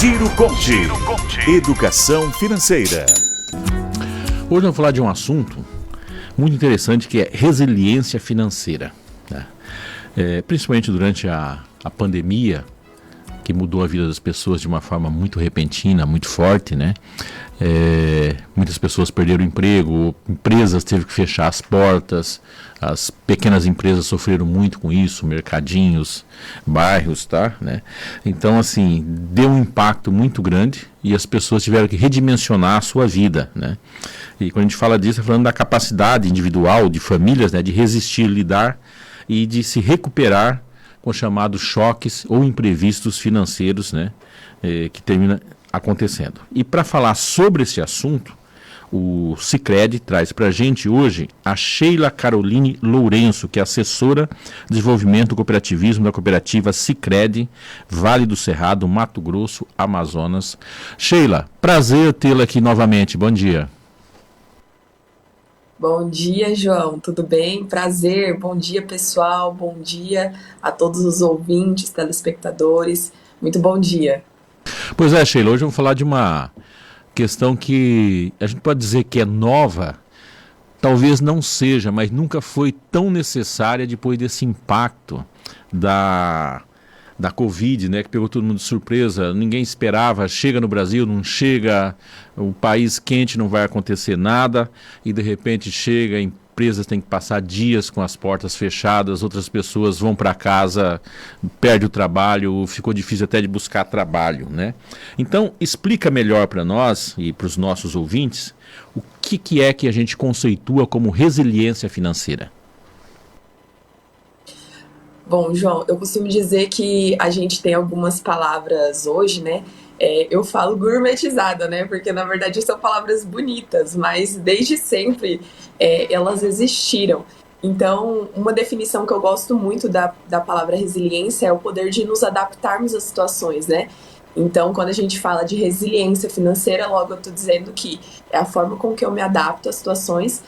Ciro Conte. Educação financeira. Hoje vamos falar de um assunto muito interessante que é resiliência financeira, né? Principalmente durante a pandemia, que mudou a vida das pessoas de uma forma muito repentina, muito forte, né? Muitas pessoas perderam o emprego, empresas teve que fechar as portas, as pequenas empresas sofreram muito com isso, mercadinhos, bairros, tá? Né? Então, assim, deu um impacto muito grande e as pessoas tiveram que redimensionar a sua vida, né? E quando a gente fala disso, é falando da capacidade individual de famílias, né, de resistir, lidar e de se recuperar com chamados choques ou imprevistos financeiros, né, que termina acontecendo. E para falar sobre esse assunto, o Sicredi traz para a gente hoje a Sheila Caroline Lourenço, que é assessora de desenvolvimento do cooperativismo da cooperativa Sicredi, Vale do Cerrado, Mato Grosso, Amazonas. Sheila, prazer tê-la aqui novamente. Bom dia. Bom dia, João, tudo bem? Prazer, bom dia, pessoal, bom dia a todos os ouvintes, telespectadores, muito bom dia. Pois é, Sheila, hoje vamos falar de uma questão que a gente pode dizer que é nova, talvez não seja, mas nunca foi tão necessária depois desse impacto da Covid, né, que pegou todo mundo de surpresa, ninguém esperava, chega no Brasil, não chega, o país quente, não vai acontecer nada, e de repente chega, empresas têm que passar dias com as portas fechadas, outras pessoas vão para casa, perde o trabalho, ficou difícil até de buscar trabalho, né? Então, explica melhor para nós e para os nossos ouvintes, o que é que a gente conceitua como resiliência financeira. Bom, João, eu costumo dizer que a gente tem algumas palavras hoje, né? Eu falo gourmetizada, né? Porque na verdade são palavras bonitas, mas desde sempre elas existiram. Então, uma definição que eu gosto muito da palavra resiliência é o poder de nos adaptarmos às situações, né? Então, quando a gente fala de resiliência financeira, logo eu estou dizendo que é a forma com que eu me adapto às situações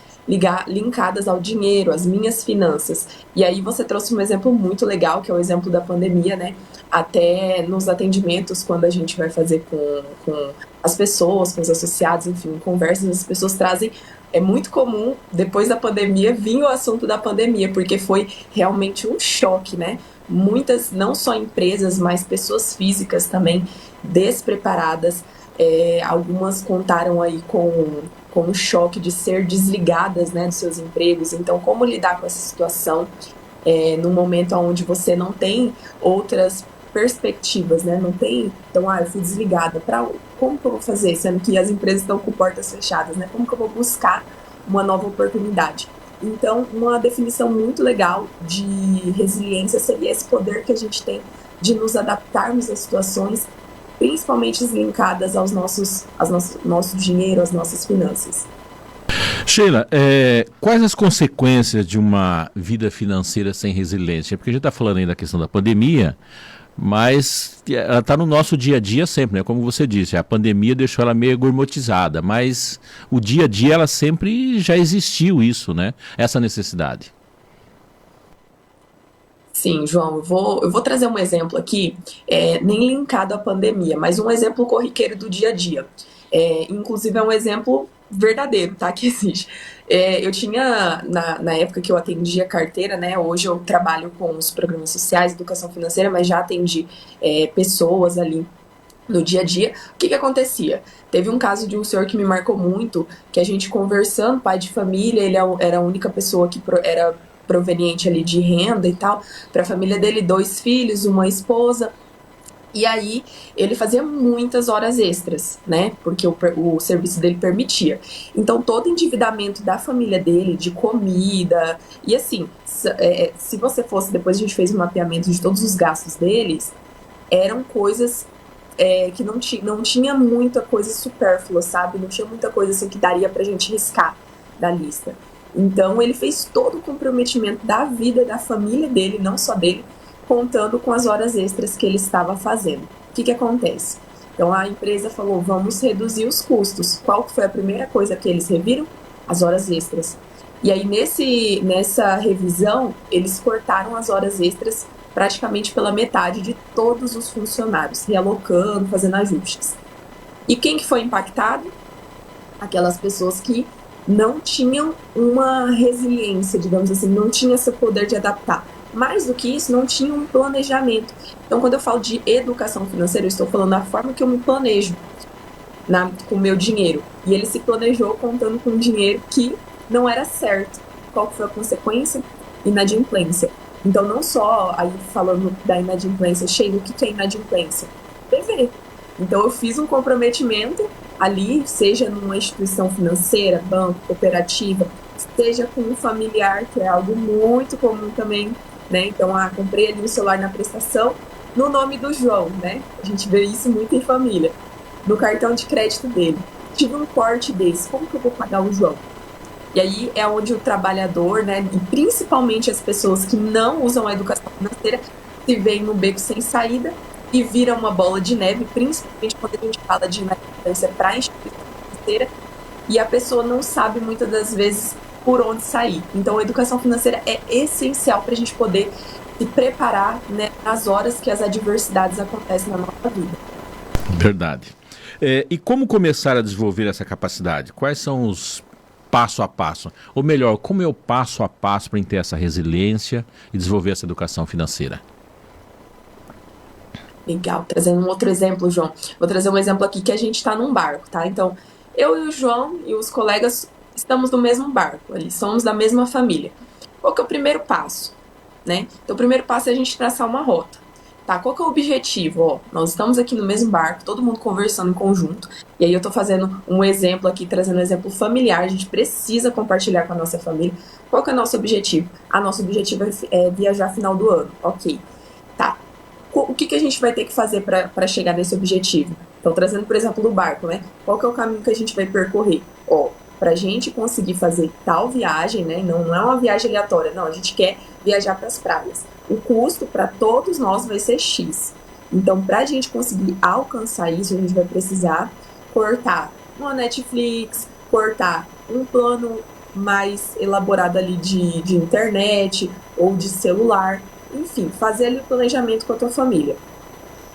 linkadas ao dinheiro, às minhas finanças. E aí você trouxe um exemplo muito legal, que é o exemplo da pandemia, né? Até nos atendimentos, quando a gente vai fazer com as pessoas, com os associados, enfim, conversas, as pessoas trazem. É muito comum, depois da pandemia, vir o assunto da pandemia, porque foi realmente um choque, né? Muitas, não só empresas, mas pessoas físicas também despreparadas. Algumas contaram aí com o choque de ser desligadas, né, dos seus empregos. Então, como lidar com essa situação num momento onde você não tem outras perspectivas, né? Não tem, então, eu fui desligada. Como que eu vou fazer, sendo que as empresas estão com portas fechadas, né? Como que eu vou buscar uma nova oportunidade? Então, uma definição muito legal de resiliência seria esse poder que a gente tem de nos adaptarmos às situações, principalmente linkadas ao nosso dinheiro, às nossas finanças. Sheila, quais as consequências de uma vida financeira sem resiliência? Porque a gente está falando aí da questão da pandemia, mas ela está no nosso dia a dia sempre, né? Como você disse, a pandemia deixou ela meio gourmetizada, mas o dia a dia ela sempre já existiu isso, né? Essa necessidade. Sim, João, eu vou trazer um exemplo aqui, nem linkado à pandemia, mas um exemplo corriqueiro do dia a dia. Inclusive é um exemplo verdadeiro, tá, que existe. Eu tinha, na época que eu atendia carteira, né, hoje eu trabalho com os programas sociais, educação financeira, mas já atendi pessoas ali no dia a dia. O que acontecia? Teve um caso de um senhor que me marcou muito, que a gente conversando, pai de família, ele era a única pessoa que era proveniente ali de renda e tal, para a família dele, 2 filhos, uma esposa, e aí ele fazia muitas horas extras, né, porque o serviço dele permitia. Então todo endividamento da família dele, de comida, e assim, se você fosse, depois a gente fez um mapeamento de todos os gastos deles, eram coisas que não tinha muita coisa supérflua, sabe, não tinha muita coisa assim que daria pra gente riscar da lista. Então ele fez todo o comprometimento da vida da família dele, não só dele, contando com as horas extras que ele estava fazendo. O que acontece? Então a empresa falou, vamos reduzir os custos. Qual foi a primeira coisa que eles reviram? As horas extras. E aí nessa revisão, eles cortaram as horas extras praticamente pela metade de todos os funcionários, realocando, fazendo ajustes. E quem que foi impactado? Aquelas pessoas que não tinham uma resiliência, digamos assim, não tinham esse poder de adaptar. Mais do que isso, não tinha um planejamento. Então, quando eu falo de educação financeira, eu estou falando da forma que eu me planejo com o meu dinheiro. E ele se planejou contando com um dinheiro que não era certo. Qual foi a consequência? Inadimplência. Então, não só aí falando da inadimplência, Sheila, o que é inadimplência? PV. Então, eu fiz um comprometimento ali, seja numa instituição financeira, banco, cooperativa, seja com um familiar, que é algo muito comum também, né? Então, comprei ali o celular na prestação, no nome do João, né? A gente vê isso muito em família. No cartão de crédito dele. Tive um corte desse, como que eu vou pagar o João? E aí é onde o trabalhador, né, e principalmente as pessoas que não usam a educação financeira, se veem no beco sem saída e vira uma bola de neve, principalmente quando a gente fala de inadimplência para a instituição financeira, e a pessoa não sabe muitas das vezes por onde sair. Então a educação financeira é essencial para a gente poder se preparar, né, nas horas que as adversidades acontecem na nossa vida. Verdade. E como começar a desenvolver essa capacidade? Quais são os passo a passo? Ou melhor, como é o passo a passo para ter essa resiliência e desenvolver essa educação financeira? Legal, trazendo um outro exemplo, João. Vou trazer um exemplo aqui que a gente está num barco, tá? Então, eu e o João e os colegas estamos no mesmo barco ali, somos da mesma família. Qual que é o primeiro passo, né? Então, o primeiro passo é a gente traçar uma rota. Tá, qual que é o objetivo? Ó, nós estamos aqui no mesmo barco, todo mundo conversando em conjunto. E aí eu tô fazendo um exemplo aqui, trazendo um exemplo familiar. A gente precisa compartilhar com a nossa família. Qual que é o nosso objetivo? Nosso objetivo é viajar final do ano. Ok. Tá. O que a gente vai ter que fazer para chegar nesse objetivo? Então, trazendo, por exemplo, do barco, né? Qual que é o caminho que a gente vai percorrer? Ó, pra gente conseguir fazer tal viagem, né? Não é uma viagem aleatória, não. A gente quer viajar para as praias. O custo para todos nós vai ser X. Então, para a gente conseguir alcançar isso, a gente vai precisar cortar uma Netflix, cortar um plano mais elaborado ali de internet ou de celular. Enfim, fazer ali o planejamento com a tua família,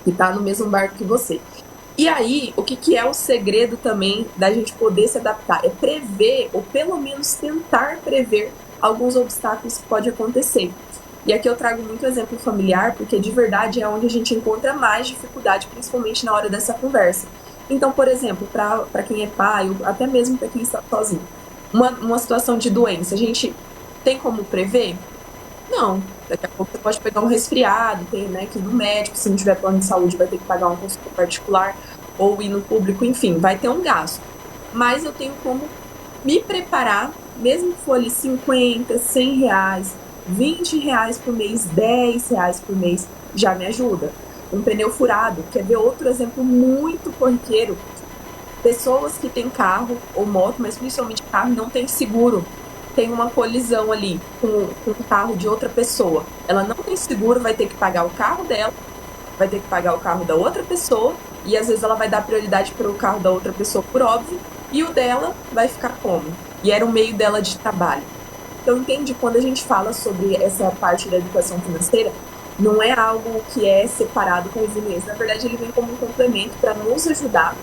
que está no mesmo barco que você. E aí, o que é o segredo também da gente poder se adaptar? É prever, ou pelo menos tentar prever, alguns obstáculos que podem acontecer. E aqui eu trago muito exemplo familiar, porque de verdade é onde a gente encontra mais dificuldade, principalmente na hora dessa conversa. Então, por exemplo, para quem é pai, ou até mesmo para quem está sozinho, uma situação de doença, a gente tem como prever? Não. Daqui a pouco você pode pegar um resfriado, tem, né, que ir no médico, se não tiver plano de saúde vai ter que pagar uma consulta particular, ou ir no público, enfim, vai ter um gasto. Mas eu tenho como me preparar, mesmo que for ali 50, 100 reais, 20 reais por mês, 10 reais por mês, já me ajuda. Um pneu furado, quer ver outro exemplo muito corriqueiro? Pessoas que têm carro ou moto, mas principalmente carro, não tem seguro. Tem uma colisão ali com o carro de outra pessoa. Ela não tem seguro, vai ter que pagar o carro dela, vai ter que pagar o carro da outra pessoa, e às vezes ela vai dar prioridade para o carro da outra pessoa, por óbvio, e o dela vai ficar como? E era o meio dela de trabalho. Então, entende? Quando a gente fala sobre essa parte da educação financeira, não é algo que é separado com resiliência. Na verdade, ele vem como um complemento para nos ajudar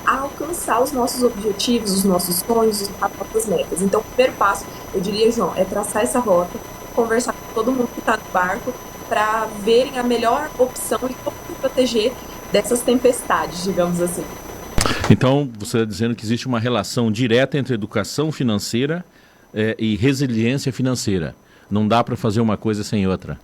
a alcançar os nossos objetivos, os nossos sonhos, as nossas metas. Então, o primeiro passo, eu diria, João, é traçar essa rota, conversar com todo mundo que está no barco, para verem a melhor opção e como se proteger dessas tempestades, digamos assim. Então, você está dizendo que existe uma relação direta entre educação financeira e resiliência financeira. Não dá para fazer uma coisa sem outra.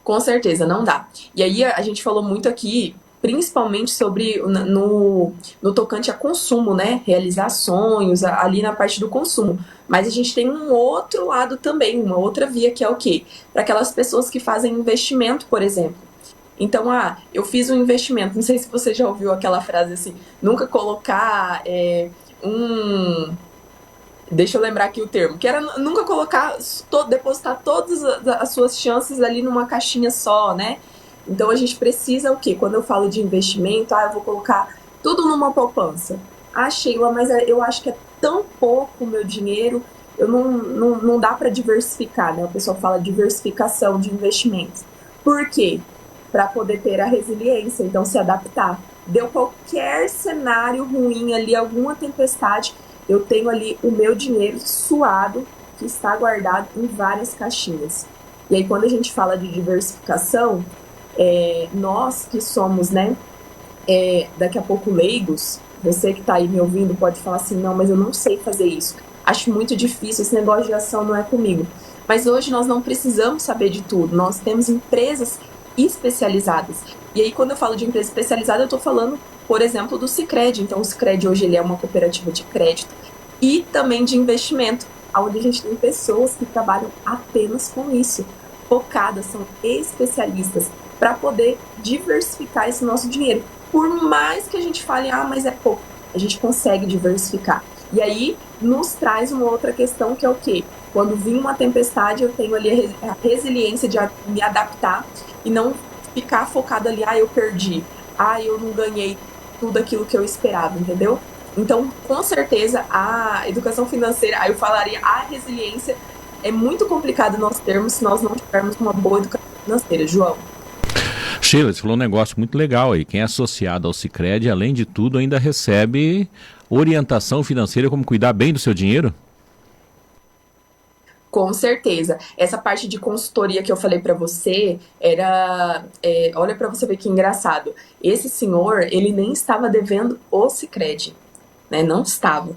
Com certeza, não dá. E aí a gente falou muito aqui, principalmente sobre no tocante a consumo, né? Realizar sonhos, ali na parte do consumo. Mas a gente tem um outro lado também, uma outra via, que é o quê? Para aquelas pessoas que fazem investimento, por exemplo. Então, eu fiz um investimento, não sei se você já ouviu aquela frase assim, nunca colocar deixa eu lembrar aqui o termo, que era nunca colocar, depositar todas as suas chances ali numa caixinha só, né? Então a gente precisa o quê? Quando eu falo de investimento, eu vou colocar tudo numa poupança. Sheila, mas eu acho que é tão pouco o meu dinheiro não dá para diversificar, né? O pessoal fala diversificação de investimentos. Por quê? Para poder ter a resiliência, então se adaptar. Deu qualquer cenário ruim ali, alguma tempestade, eu tenho ali o meu dinheiro suado, que está guardado em várias caixinhas. E aí, quando a gente fala de diversificação, nós que somos, né, daqui a pouco leigos, você que está aí me ouvindo pode falar assim, não, mas eu não sei fazer isso. Acho muito difícil, esse negócio de ação não é comigo. Mas hoje nós não precisamos saber de tudo, nós temos empresas especializadas. E aí, quando eu falo de empresa especializada, eu estou falando, por exemplo, do Sicredi. Então, o Sicredi hoje ele é uma cooperativa de crédito e também de investimento, onde a gente tem pessoas que trabalham apenas com isso, focadas, são especialistas, para poder diversificar esse nosso dinheiro. Por mais que a gente fale, mas é pouco, a gente consegue diversificar. E aí, nos traz uma outra questão que é o quê? Quando vir uma tempestade, eu tenho ali a resiliência de me adaptar e não ficar focado ali, eu perdi, eu não ganhei tudo aquilo que eu esperava, entendeu? Então, com certeza, a educação financeira, aí eu falaria, a resiliência é muito complicado nós termos se nós não tivermos uma boa educação financeira, João. Sheila, você falou um negócio muito legal aí. Quem é associado ao Sicredi, além de tudo, ainda recebe orientação financeira, como cuidar bem do seu dinheiro? Com certeza. Essa parte de consultoria que eu falei para você era... olha para você ver que engraçado. Esse senhor, ele nem estava devendo o Sicredi, né? Não estava.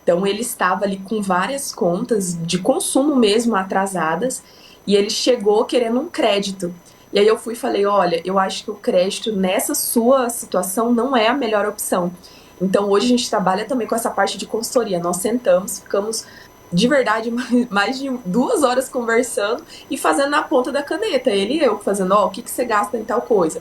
Então, ele estava ali com várias contas de consumo mesmo atrasadas e ele chegou querendo um crédito. E aí eu fui e falei, olha, eu acho que o crédito nessa sua situação não é a melhor opção. Então, hoje a gente trabalha também com essa parte de consultoria. Nós sentamos, ficamos de verdade mais de 2 horas conversando e fazendo na ponta da caneta. Ele e eu fazendo, o que você gasta em tal coisa.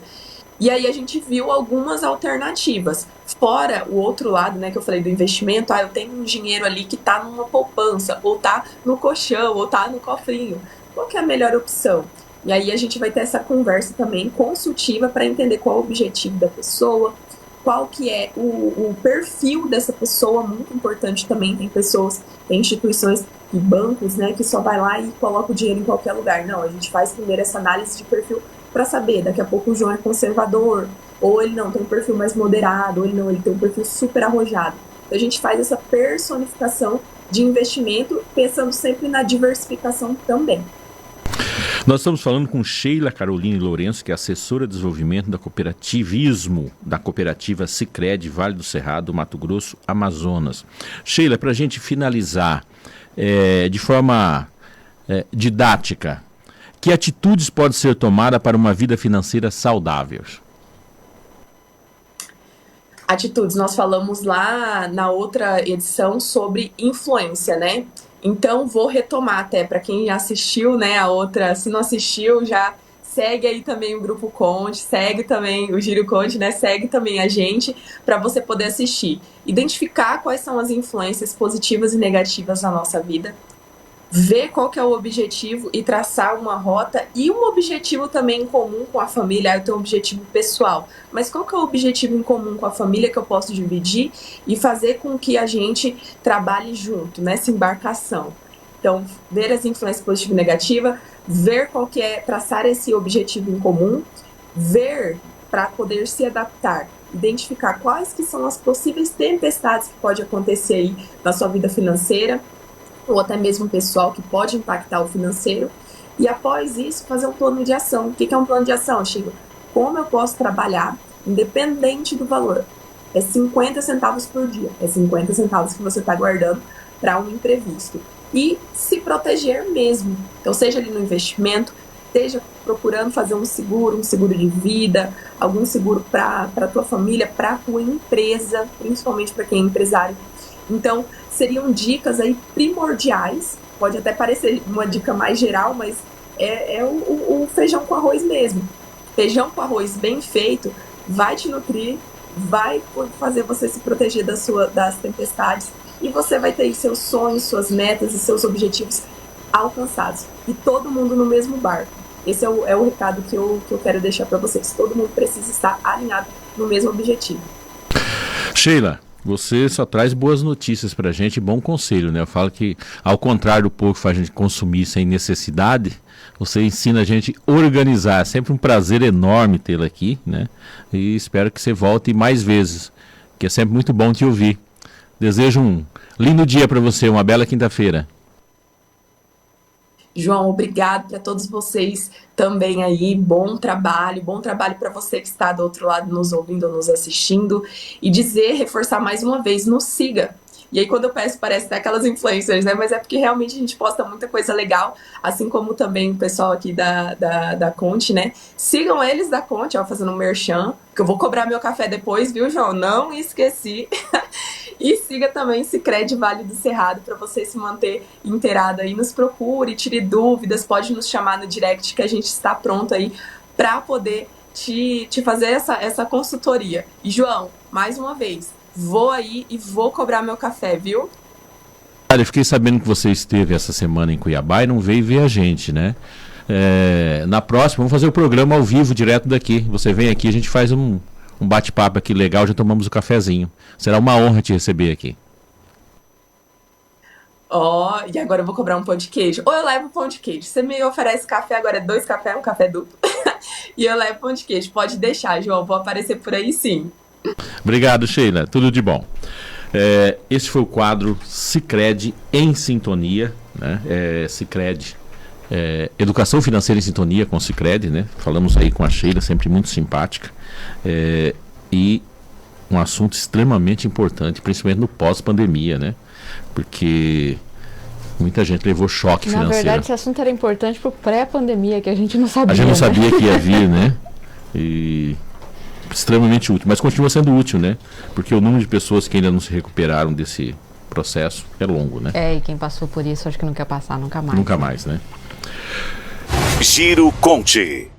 E aí a gente viu algumas alternativas. Fora o outro lado, né, que eu falei do investimento, eu tenho um dinheiro ali que tá numa poupança, ou tá no colchão, ou tá no cofrinho. Qual que é a melhor opção? E aí a gente vai ter essa conversa também consultiva para entender qual é o objetivo da pessoa, qual que é o perfil dessa pessoa, muito importante também. Tem pessoas, tem instituições e bancos, né, que só vai lá e coloca o dinheiro em qualquer lugar. Não, a gente faz primeiro essa análise de perfil para saber, daqui a pouco o João é conservador, ou ele não, tem um perfil mais moderado, ou ele não, ele tem um perfil super arrojado. Então a gente faz essa personificação de investimento, pensando sempre na diversificação também. Nós estamos falando com Sheila Caroline Lourenço, que é assessora de desenvolvimento da cooperativismo da cooperativa Sicredi Vale do Cerrado, Mato Grosso, Amazonas. Sheila, para a gente finalizar de forma didática, que atitudes podem ser tomadas para uma vida financeira saudável? Atitudes, nós falamos lá na outra edição sobre influência, né? Então, vou retomar até para quem assistiu, né, a outra, se não assistiu, já segue aí também o Grupo Conte, segue também o Giro Conte, né, segue também a gente para você poder assistir. Identificar quais são as influências positivas e negativas na nossa vida, ver qual que é o objetivo e traçar uma rota e um objetivo também em comum com a família. Eu tenho um objetivo pessoal, mas qual que é o objetivo em comum com a família que eu posso dividir e fazer com que a gente trabalhe junto nessa embarcação. Então, ver as influências positiva e negativa, ver qual que é, traçar esse objetivo em comum, ver para poder se adaptar, identificar quais que são as possíveis tempestades que pode acontecer aí na sua vida financeira, ou até mesmo pessoal, que pode impactar o financeiro, e após isso fazer um plano de ação. O que é um plano de ação, Chico? Como eu posso trabalhar independente do valor? É 50 centavos por dia, é 50 centavos que você está guardando para um imprevisto. E se proteger mesmo, então seja ali no investimento, esteja procurando fazer um seguro de vida, algum seguro para a tua família, para a tua empresa, principalmente para quem é empresário. Então, seriam dicas aí primordiais, pode até parecer uma dica mais geral, mas é o feijão com arroz mesmo. Feijão com arroz bem feito vai te nutrir, vai fazer você se proteger das tempestades e você vai ter seus sonhos, suas metas e seus objetivos alcançados. E todo mundo no mesmo barco. Esse é o recado que eu quero deixar para vocês. Todo mundo precisa estar alinhado no mesmo objetivo. Sheila, Você só traz boas notícias pra gente e bom conselho, né? Eu falo que, ao contrário do pouco que faz a gente consumir sem necessidade, você ensina a gente a organizar. É sempre um prazer enorme tê-la aqui, né? E espero que você volte mais vezes, que é sempre muito bom te ouvir. Desejo um lindo dia para você, uma bela quinta-feira. João, obrigado para todos vocês também aí. Bom trabalho para você que está do outro lado nos ouvindo ou nos assistindo. E reforçar mais uma vez, nos siga. E aí quando eu peço, parece até aquelas influencers, né? Mas é porque realmente a gente posta muita coisa legal, assim como também o pessoal aqui da Conte, né? Sigam eles da Conte, ó, fazendo um merchan, que eu vou cobrar meu café depois, viu, João? Não esqueci. E siga também Sicredi Vale do Cerrado para você se manter inteirado aí. Nos procure, tire dúvidas, pode nos chamar no direct que a gente está pronto aí para poder te fazer essa consultoria. E João, mais uma vez, vou aí e vou cobrar meu café, viu? Eu fiquei sabendo que você esteve essa semana em Cuiabá e não veio ver a gente, né? Na próxima, vamos fazer o programa ao vivo, direto daqui. Você vem aqui, a gente faz um bate-papo aqui legal, já tomamos o cafezinho. Será uma honra te receber aqui. E agora eu vou cobrar um pão de queijo. Ou eu levo pão de queijo. Você me oferece café, agora é 2 cafés, um café duplo. E eu levo pão de queijo. Pode deixar, João, vou aparecer por aí sim. Obrigado, Sheila. Tudo de bom. Esse foi o quadro Sicredi em Sintonia, né? Sicredi, Educação Financeira em Sintonia com o Sicredi, né? Falamos aí com a Sheila, sempre muito simpática. E um assunto extremamente importante, principalmente no pós-pandemia, né? Porque muita gente levou choque financeiro. Na verdade, esse assunto era importante pro pré-pandemia, que a gente não sabia. A gente não né? sabia que ia vir, né? E extremamente útil, mas continua sendo útil, né? Porque o número de pessoas que ainda não se recuperaram desse processo é longo, né? E quem passou por isso, acho que não quer passar nunca mais. Nunca mais, né? Giro Conte.